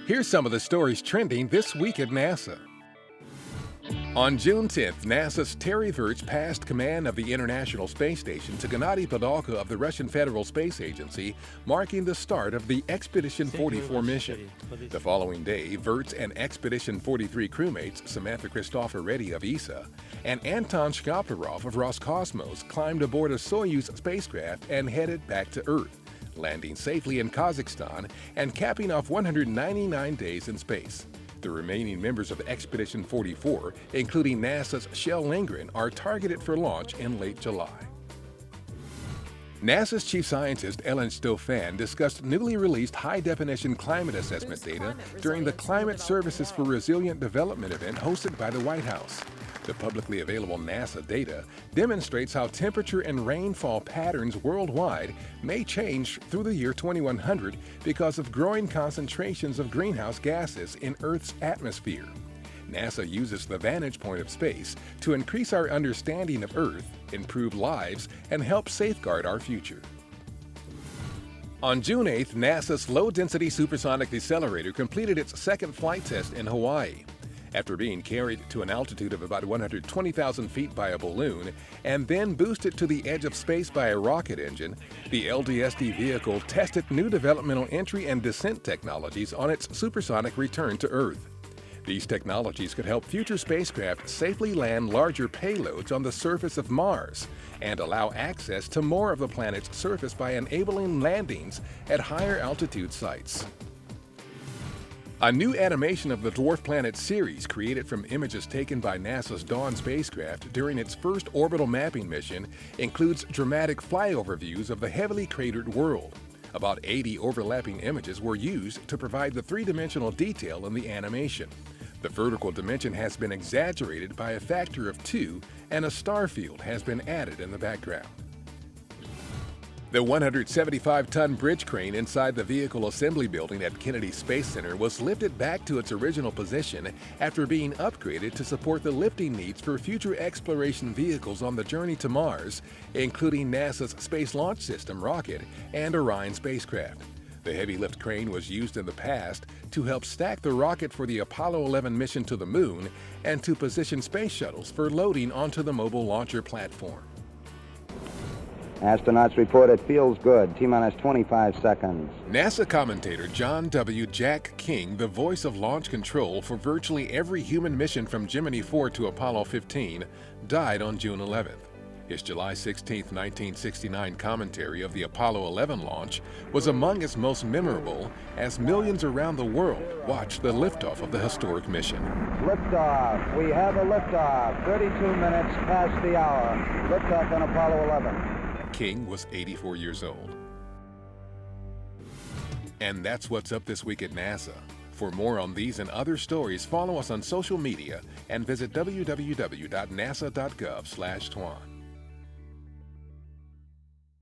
Here's some of the stories trending this week at NASA. On June 10th, NASA's Terry Virts passed command of the International Space Station to Gennady Padalka of the Russian Federal Space Agency, marking the start of the Expedition 44 mission. The following day, Virts and Expedition 43 crewmates Samantha Christopher-Reddy of ESA and Anton Shkaplerov of Roscosmos climbed aboard a Soyuz spacecraft and headed back to Earth, landing safely in Kazakhstan and capping off 199 days in space. The remaining members of Expedition 44, including NASA's Kjell Lindgren, are targeted for launch in late July. NASA's chief scientist Ellen Stofan discussed newly released high-definition climate assessment data during the Climate Services for Resilient Development event hosted by the White House. The publicly available NASA data demonstrates how temperature and rainfall patterns worldwide may change through the year 2100 because of growing concentrations of greenhouse gases in Earth's atmosphere. NASA uses the vantage point of space to increase our understanding of Earth, improve lives, and help safeguard our future. On June 8th, NASA's Low-Density Supersonic Decelerator completed its second flight test in Hawaii. After being carried to an altitude of about 120,000 feet by a balloon and then boosted to the edge of space by a rocket engine, the LDSD vehicle tested new developmental entry and descent technologies on its supersonic return to Earth. These technologies could help future spacecraft safely land larger payloads on the surface of Mars and allow access to more of the planet's surface by enabling landings at higher altitude sites. A new animation of the Dwarf Planet series created from images taken by NASA's Dawn spacecraft during its first orbital mapping mission includes dramatic flyover views of the heavily cratered world. About 80 overlapping images were used to provide the three-dimensional detail in the animation. The vertical dimension has been exaggerated by a factor of 2, and a star field has been added in the background. The 175-ton bridge crane inside the vehicle assembly building at Kennedy Space Center was lifted back to its original position after being upgraded to support the lifting needs for future exploration vehicles on the journey to Mars, including NASA's Space Launch System rocket and Orion spacecraft. The heavy lift crane was used in the past to help stack the rocket for the Apollo 11 mission to the Moon and to position space shuttles for loading onto the mobile launcher platform. Astronauts report it feels good. T-minus 25 seconds. NASA commentator John W. Jack King, the voice of launch control for virtually every human mission from Gemini 4 to Apollo 15, died on June 11th. His July 16, 1969 commentary of the Apollo 11 launch was among its most memorable as millions around the world watched the liftoff of the historic mission. Liftoff. We have a liftoff. 32 minutes past the hour. Liftoff on Apollo 11. King was 84 years old. And that's what's up this week at NASA. For more on these and other stories, follow us on social media and visit www.nasa.gov/twan.